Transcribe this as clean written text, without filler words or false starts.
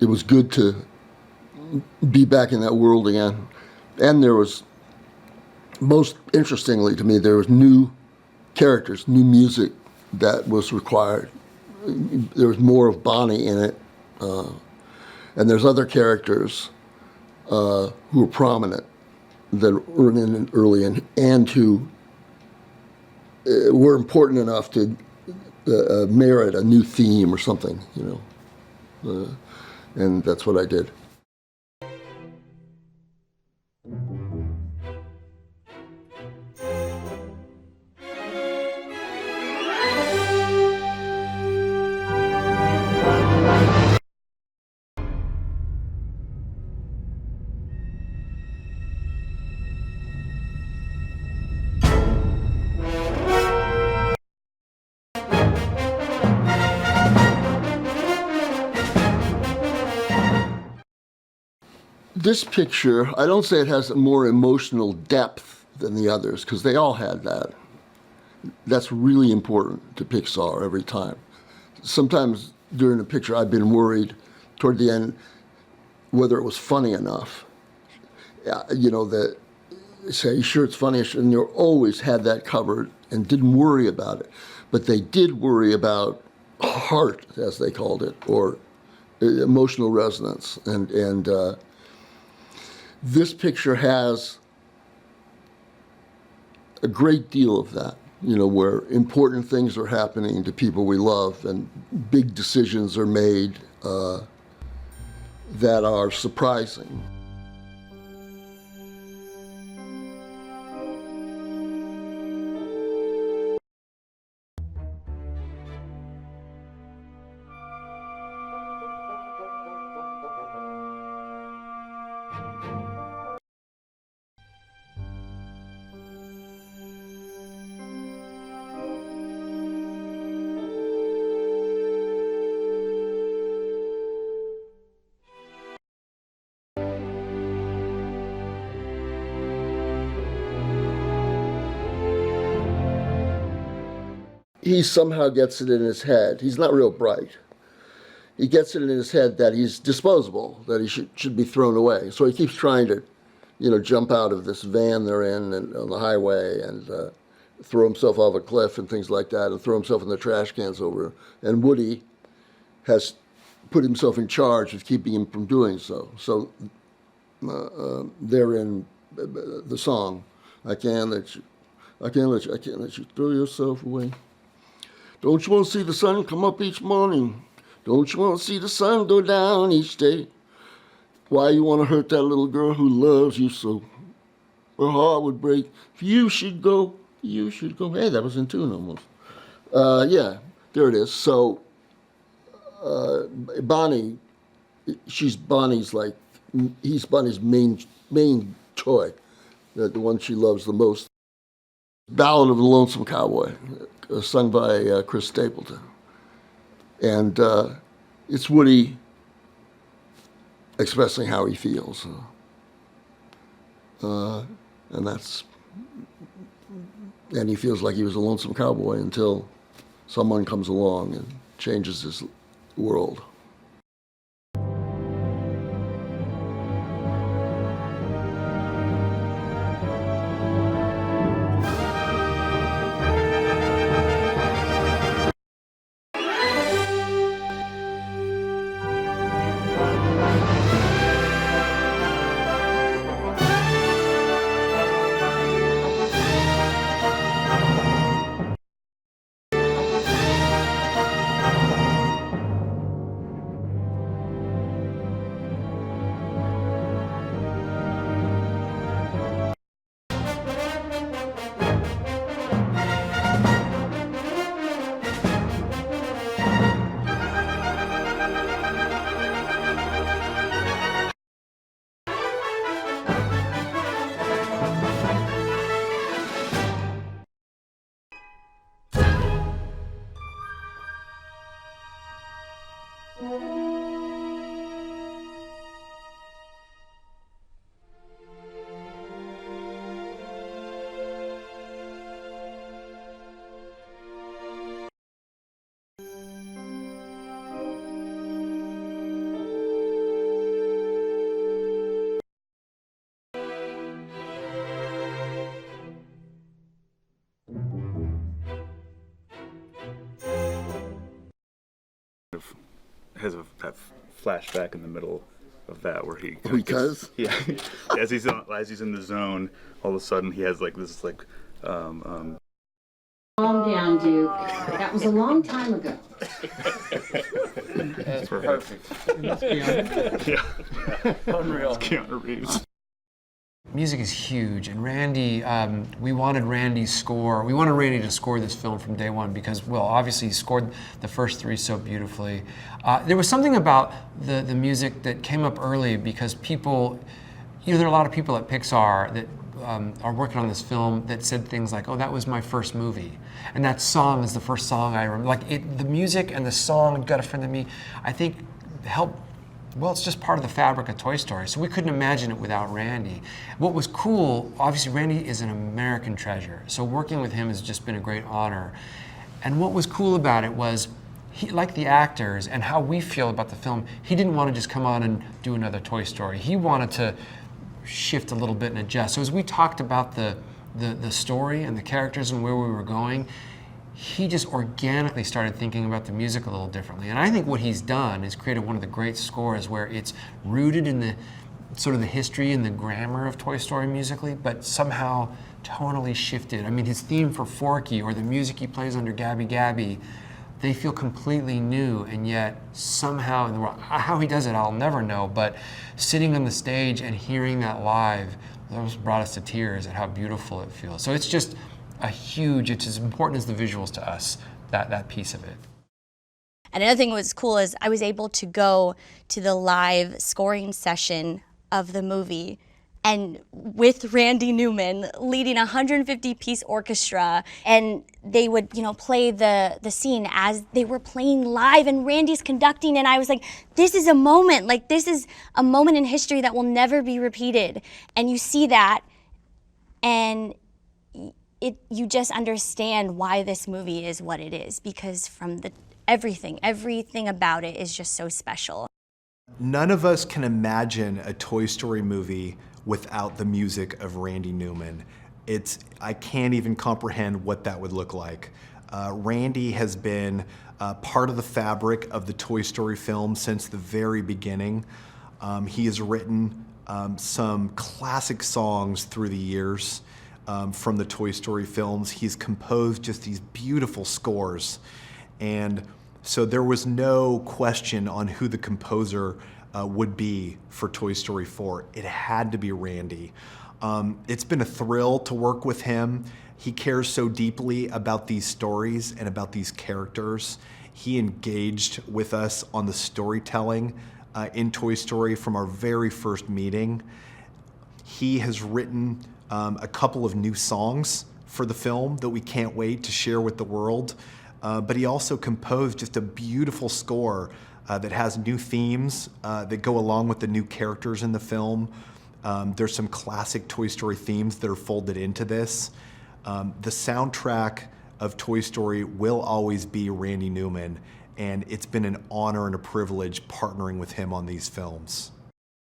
it was good to be back in that world again. And there was, most interestingly to me, there was new characters, new music that was required. There was more of Bonnie in it, and there's other characters who were prominent that were in early and who were important enough to merit a new theme or something, and that's what I did. This picture, I don't say it has a more emotional depth than the others, because they all had that. That's really important to Pixar every time. Sometimes during a picture I've been worried toward the end whether it was funny enough. That say, sure, it's funny, and you always had that covered and didn't worry about it. But they did worry about heart, as they called it, or emotional resonance. And this picture has a great deal of that, where important things are happening to people we love and big decisions are made that are surprising. He somehow gets it in his head. He's not real bright. He gets it in his head that he's disposable, that he should be thrown away. So he keeps trying to, jump out of this van they're in and on the highway and throw himself off a cliff and things like that, and throw himself in the trash cans over. And Woody has put himself in charge of keeping him from doing so. So they're in the song, I can't let you throw yourself away. Don't you want to see the sun come up each morning? Don't you want to see the sun go down each day? Why you want to hurt that little girl who loves you so? Her heart would break. If you should go, you should go. Hey, that was in tune almost. Yeah, there it is. So Bonnie, he's Bonnie's main toy, the one she loves the most. Ballad of the Lonesome Cowboy, sung by Chris Stapleton. And it's Woody expressing how he feels. And he feels like he was a lonesome cowboy until someone comes along and changes his world. flashback in the middle of that where he Because? yeah, as he's in the zone, all of a sudden he has like this like Calm down, Duke. That was a long time ago. That's perfect. yeah, Unreal. it's Keanu Reeves. Music is huge, and Randy, we wanted Randy's score. We wanted Randy to score this film from day one because, well, obviously he scored the first three so beautifully. There was something about the music that came up early because people, there are a lot of people at Pixar that are working on this film that said things like, "Oh, that was my first movie," and that song is the first song I remember. Like the music and the song, "Got a Friend in Me," I think helped. Well, it's just part of the fabric of Toy Story, so we couldn't imagine it without Randy. What was cool, obviously Randy is an American treasure, so working with him has just been a great honor. And what was cool about it was, he, like the actors and how we feel about the film, he didn't want to just come on and do another Toy Story. He wanted to shift a little bit and adjust. So as we talked about the story and the characters and where we were going, he just organically started thinking about the music a little differently. And I think what he's done is created one of the great scores where it's rooted in the sort of the history and the grammar of Toy Story musically, but somehow tonally shifted. I mean, his theme for Forky or the music he plays under Gabby Gabby, they feel completely new, and yet somehow in the world, how he does it, I'll never know, but sitting on the stage and hearing that live, those brought us to tears at how beautiful it feels. So it's just it's as important as the visuals to us, that piece of it. And another thing that was cool is I was able to go to the live scoring session of the movie and with Randy Newman leading a 150-piece orchestra, and they would, play the scene as they were playing live, and Randy's conducting, and I was like, this is a moment, this is a moment in history that will never be repeated. And you see that, and you just understand why this movie is what it is, because from everything about it is just so special. None of us can imagine a Toy Story movie without the music of Randy Newman. I can't even comprehend what that would look like. Randy has been part of the fabric of the Toy Story film since the very beginning. He has written some classic songs through the years. From the Toy Story films. He's composed just these beautiful scores. And so there was no question on who the composer would be for Toy Story 4. It had to be Randy. It's been a thrill to work with him. He cares so deeply about these stories and about these characters. He engaged with us on the storytelling in Toy Story from our very first meeting. He has written a couple of new songs for the film that we can't wait to share with the world. But he also composed just a beautiful score that has new themes that go along with the new characters in the film. There's some classic Toy Story themes that are folded into this. The soundtrack of Toy Story will always be Randy Newman, and it's been an honor and a privilege partnering with him on these films.